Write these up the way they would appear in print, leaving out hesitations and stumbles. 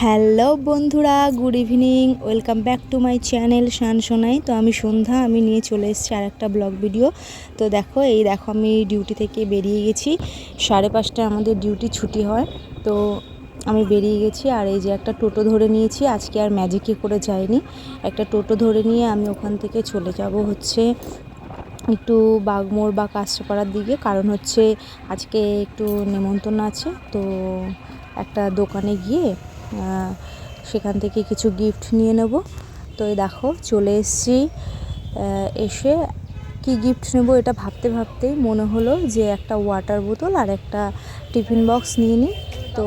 Hello বন্ধুরা, good evening, welcome back to my channel Shan Sonai. তো আমি সন্ধ্যা, আমি নিয়ে চলে এসেছি আর একটা ব্লগ ভিডিও। তো দেখো আমি ডিউটি থেকে বেরিয়ে গেছি। 5:30টায় আমাদের ডিউটি ছুটি হয়। তো আমি বেরিয়ে গেছি আর এই যে একটা টোটো ধরে নিয়েছি। আজকে আর ম্যাজিকে করে যাইনি, একটা টোটো ধরে নিয়ে আমি ওখান থেকে চলে যাব হচ্ছে একটু বাগমোড় বা কাঁচরাপাড়ার দিকে। কারণ হচ্ছে আজকে একটু নেমন্তন্ন আছে। তো একটা দোকানে গিয়ে সেখান থেকে কিছু গিফট নিয়ে নেব। তো এই দেখো চলে এসেছি। এসে কি গিফট নেব এটা ভাবতে ভাবতেই মনে হলো যে একটা ওয়াটার বোতল আর একটা টিফিন বক্স নিয়ে নিই। তো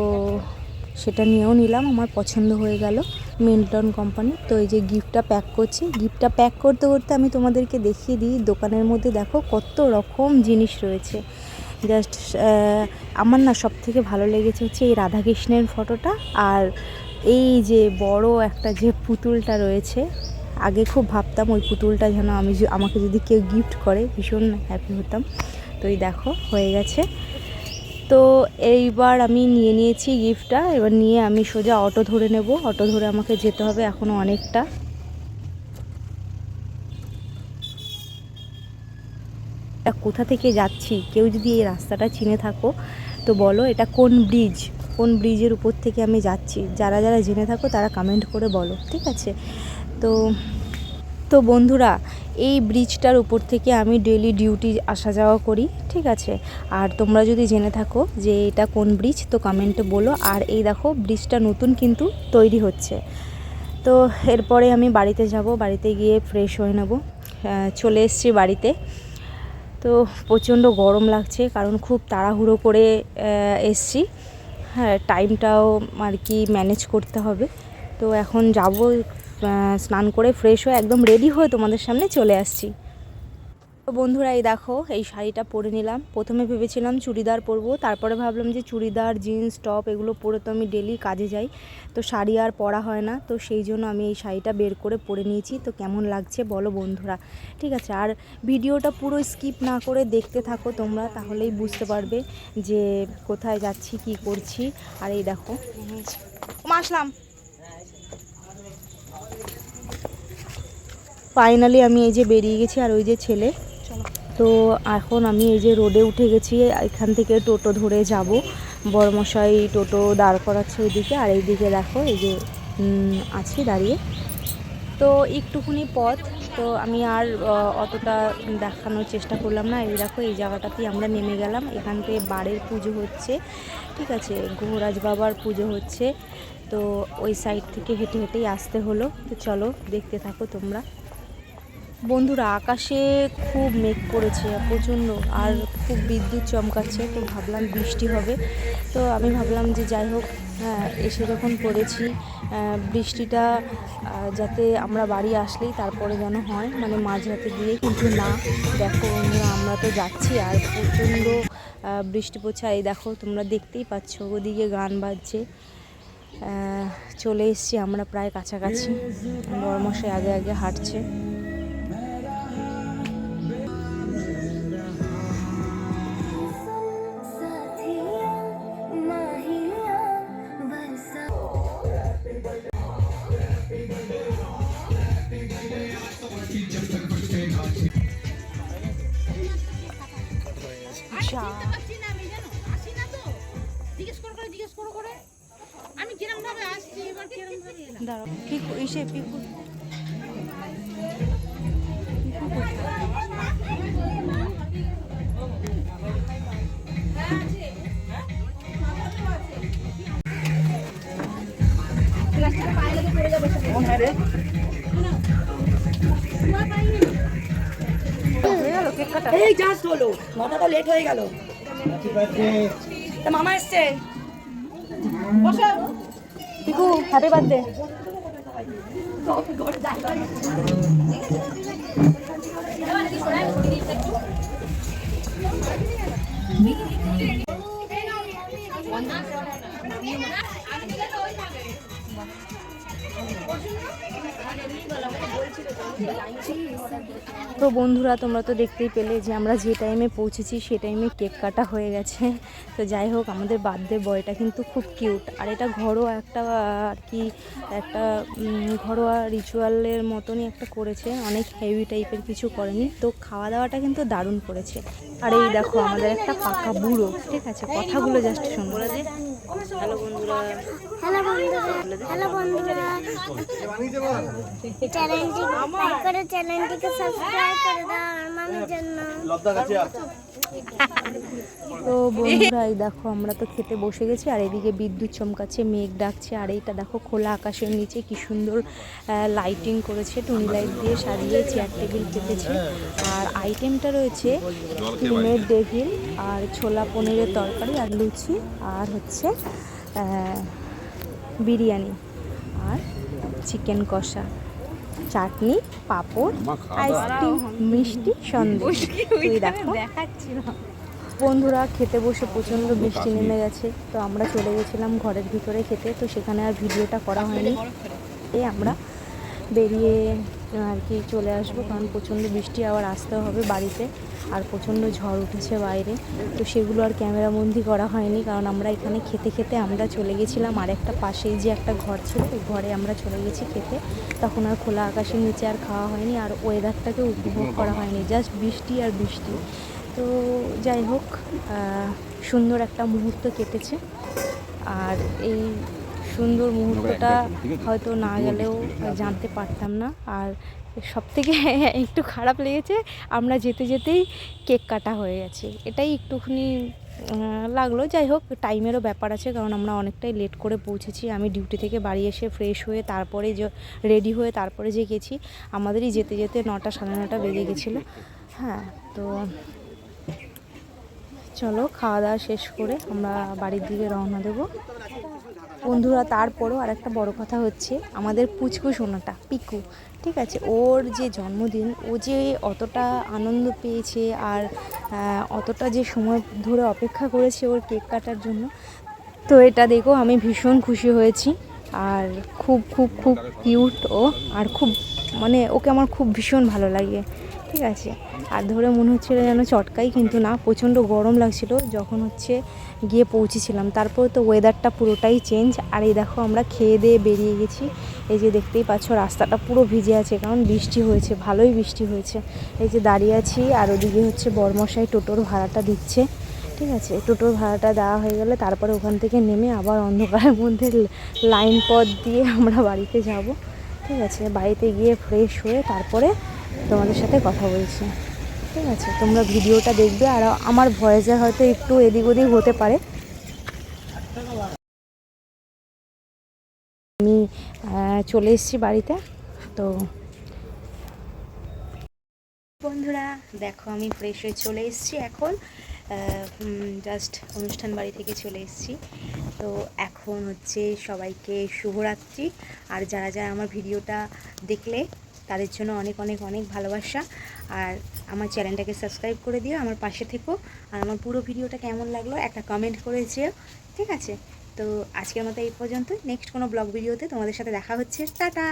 সেটা নিয়েও নিলাম, আমার পছন্দ হয়ে গেল, মিল্টন কোম্পানি। তো এই যে গিফটটা প্যাক করছি, গিফটটা প্যাক করতে করতে আমি তোমাদেরকে দেখিয়ে দিই দোকানের মধ্যে দেখো কত রকম জিনিস রয়েছে। জাস্ট আমার না সব থেকে ভালো লেগেছে হচ্ছে এই রাধাকৃষ্ণের ফটোটা, আর এই যে বড় একটা যে পুতুলটা রয়েছে। আগে খুব ভাবতাম ওই পুতুলটা যেন আমাকে যদি কেউ গিফট করে ভীষণ হ্যাপি হতাম। তো এই দেখো হয়ে গেছে। তো এইবার আমি নিয়ে নিয়েছি গিফটটা। এবার নিয়ে আমি সোজা অটো ধরে নেব। অটো ধরে আমাকে যেতে হবে এখনও অনেকটা। কোথা থেকে যাচ্ছি, কেউ যদি এই রাস্তাটা চিনে থাকো তো বলো এটা কোন ব্রিজ, কোন ব্রিজের উপর থেকে আমি যাচ্ছি। যারা যারা জেনে থাকো তারা কমেন্ট করে বলো, ঠিক আছে? তো তো বন্ধুরা, এই ব্রিজটার উপর থেকে আমি ডেলি ডিউটি আসা যাওয়া করি, ঠিক আছে? আর তোমরা যদি জেনে থাকো যে এটা কোন ব্রিজ তো কমেন্টে বলো। আর এই দেখো ব্রিজটা নতুন কিন্তু তৈরি হচ্ছে। তো এরপরে আমি বাড়িতে যাব, বাড়িতে গিয়ে ফ্রেশ হয়ে নেব। চলে এসেছি বাড়িতে। তো প্রচণ্ড গরম লাগছে কারণ খুব তাড়াহুড়ো করে এসছি। হ্যাঁ, টাইমটাও আর কি ম্যানেজ করতে হবে। তো এখন যাব, স্নান করে ফ্রেশ হয়ে একদম রেডি হয়ে তোমাদের সামনে চলে আসছি। তো বন্ধুরা এই দেখো এই শাড়িটা পরে নিলাম। প্রথমে ভেবেছিলাম চুড়িদার পরবো, তারপরে ভাবলাম যে চুড়িদার জিন্স টপ এগুলো পরে তো আমি ডেলি কাজে যাই, তো শাড়ি আর পরা হয় না। তো সেই জন্য আমি এই শাড়িটা বের করে পরে নিয়েছি। তো কেমন লাগছে বলো বন্ধুরা, ঠিক আছে? আর ভিডিওটা পুরো স্কিপ না করে দেখতে থাকো তোমরা, তাহলেই বুঝতে পারবে যে কোথায় যাচ্ছি কি করছি। আর এই দেখো আসলাম, ফাইনালি আমি এই যে বেরিয়ে গেছি। আর ওই যে ছেলে, তো এখন আমি এই যে রোডে উঠে গেছি। এখান থেকে টোটো ধরে যাব, বড়মশাই টোটো দাঁড় করাচ্ছে ওইদিকে। আর এইদিকে দেখো এই যে আছি দাঁড়িয়ে। তো একটুখানি পথ, তো আমি আর অতটা দেখানোর চেষ্টা করলাম না। এই দেখো এই জায়গাটাতেই আমরা নেমে গেলাম। এখান থেকে বাড়ির পুজো হচ্ছে, ঠিক আছে? ঘোরাজ বাবার পুজো হচ্ছে। তো ওই সাইড থেকে হেঁটে হেঁটেই আসতে হলো। তো চলো দেখতে থাকো তোমরা। বন্ধুরা, আকাশে খুব মেঘ করেছে প্রচণ্ড, আর খুব বিদ্যুৎ চমকাচ্ছে। তো ভাবলাম বৃষ্টি হবে। তো আমি ভাবলাম যে যাই হোক, এসে যখন পড়েছি, বৃষ্টিটা যাতে আমরা বাড়ি আসলেই তারপরে যেন হয়, মানে মাঝরাতে দিয়ে। কিন্তু না, দেখো বন্ধুরা আমরা তো যাচ্ছি আর প্রচণ্ড বৃষ্টি পড়ছে। এই দেখো তোমরা দেখতেই পাচ্ছ ওদিকে গান বাজছে। চলে এসছি আমরা প্রায় কাছাকাছি। বড়মশাই আগে আগে হাঁটছে। এই জাস্ট হলো 9টা, তো লেট হয়ে গেল। মামা এসছে, পিকু হ্যাপি বার্থডে। তো বন্ধুরা, তোমরা তো দেখতেই পেলে যে আমরা যে টাইমে পৌঁছেছি সে টাইমে কেক কাটা হয়ে গেছে। তো যাই হোক, আমাদের বার্থডে বয়টা কিন্তু খুব কিউট, আর এটা ঘরোয়া একটা আর কি একটা ঘরোয়া রিচুয়ালের মতনই একটা করেছে, অনেক হেভি টাইপের কিছু করেনি। তো খাওয়া দাওয়াটা কিন্তু দারুণ করেছে। আর এই দেখো আমাদের একটা পাকা বুড়ো, ঠিক আছে, কথাগুলো জাস্ট শোনো। বলে দে হ্যালো বন্ধুরা। হ্যালো বন্ধুরা, হ্যালো বন্ধুরা, চ্যানেলটি লাইক করে চ্যানেলটিকে সাবস্ক্রাইব করে দাও আমার মামির জন্য। তো বন্ধুরা, এই দেখো আমরা তো খেতে বসে গেছি, আর এদিকে বিদ্যুৎ চমকাচ্ছে, মেঘ ডাকছে, আর এইটা দেখো খোলা আকাশের নিচে কি সুন্দর লাইটিং করেছে, টুনি লাইট দিয়ে সাজিয়ে চেয়ার টেবিল পেতেছে। আর আইটেমটা রয়েছে ডিমের ডেভিল আর ছোলা পনিরের তরকারি আর লুচি, আর হচ্ছে বিরিয়ানি আর চিকেন কষা, চাটনি, পাঁপড়, আইসক্রিম, মিষ্টি, সন্দেশ। এই দেখো দেখাচ্ছিল। বন্ধুরা, খেতে বসে প্রচণ্ড বৃষ্টি নেমে গেছে, তো আমরা চলে গেছিলাম ঘরের ভিতরে খেতে, তো সেখানে আর ভিডিওটা করা হয়নি। আমরা বেরিয়ে আর কি চলে আসবো, কারণ প্রচণ্ড বৃষ্টি, আবার আসতে হবে বাড়িতে, আর প্রচণ্ড ঝড় উঠেছে বাইরে, তো সেগুলো আর ক্যামেরাবন্দি করা হয়নি। কারণ আমরা এখানে খেতে খেতে আমরা চলে গেছিলাম আর একটা পাশেই যে একটা ঘর ছিল, ওই ঘরে আমরা চলে গেছি খেতে। তখন আর খোলা আকাশের নিচে আর খাওয়া হয়নি, আর ওয়েদারটাকে উপভোগ করা হয়নি, জাস্ট বৃষ্টি আর বৃষ্টি। তো যাই হোক, সুন্দর একটা মুহূর্ত কেটেছে, আর এই সুন্দর মুহূর্তটা হয়তো না গেলেও জানতে পারতাম না। আর সবথেকে একটু খারাপ লেগেছে, আমরা যেতে যেতেই কেক কাটা হয়ে গেছে, এটাই একটুখানি লাগলো। যাই হোক, টাইমেরও ব্যাপার আছে, কারণ আমরা অনেকটাই লেট করে পৌঁছেছি। আমি ডিউটি থেকে বাড়ি এসে ফ্রেশ হয়ে তারপরে যে রেডি হয়ে তারপরে যে গেছি, আমাদেরই যেতে যেতে 9টা সাড়ে 9টা বেজে গেছিলো। হ্যাঁ, তো চলো খাওয়া দাওয়া শেষ করে আমরা বাড়ির দিকে রওনা দেবো। বন্ধুরা, তারপরও আর একটা বড় কথা হচ্ছে, আমাদের পুচকু সোনাটা পিকু, ঠিক আছে, ওর যে জন্মদিন, ও যে অতটা আনন্দ পেয়েছে আর অতটা যে সময় ধরে অপেক্ষা করেছে ওর কেক কাটার জন্য, তো এটা দেখো আমি ভীষণ খুশি হয়েছি। আর খুব খুব খুব কিউট ও, আর খুব মানে ওকে আমার খুব ভীষণ ভালো লাগে, ঠিক আছে। আর ধরে মনে হচ্ছিল যেন চটকাই, কিন্তু না, প্রচণ্ড গরম লাগছিল যখন হচ্ছে গিয়ে পৌঁছেছিলাম। তারপর তো ওয়েদারটা পুরোটাই চেঞ্জ। আর এই দেখো আমরা খেয়ে দিয়ে বেরিয়ে গেছি, এই যে দেখতেই পাচ্ছ রাস্তাটা পুরো ভিজে আছে, কারণ বৃষ্টি হয়েছে, ভালোই বৃষ্টি হয়েছে। এই যে দাঁড়িয়ে আছি, আর ওদিকে হচ্ছে বরমশাই টোটোর ভাড়াটা দিচ্ছে, ঠিক আছে। টোটোর ভাড়াটা দেওয়া হয়ে গেলে তারপরে ওখান থেকে নেমে আবার অন্ধকারের মধ্যে লাইন পথ দিয়ে আমরা বাড়িতে যাব, ঠিক আছে। বাড়িতে গিয়ে ফ্রেশ হয়ে তারপরে তোমাদের সাথে কথা বলছি, ঠিক আছে। তোমরা ভিডিওটা দেখবে, আর আমার ভয়েসে হয়তো একটু এদিক ওদিক হতে পারে। আমি চলে এসেছি বাড়িতে। তো বন্ধুরা দেখো, আমি ফ্রেশ হয়ে চলে এসেছি এখন, জাস্ট অনুষ্ঠান বাড়ি থেকে চলে এসেছি। তো এখন হচ্ছে সবাইকে শুভরাত্রি। আর যারা যারা আমার ভিডিওটা দেখলে তাদের জন্য অনেক অনেক অনেক ভালোবাসা। আর আমার চ্যানেলটাকে সাবস্ক্রাইব করে দিও, আমার পাশে থেকো। আর আমার পুরো ভিডিওটা কেমন লাগলো একটা কমেন্ট করে যেও, ঠিক আছে। তো আজকের মতো এই পর্যন্ত, নেক্সট কোনো ব্লগ ভিডিওতে তোমাদের সাথে দেখা হচ্ছে। টাটা।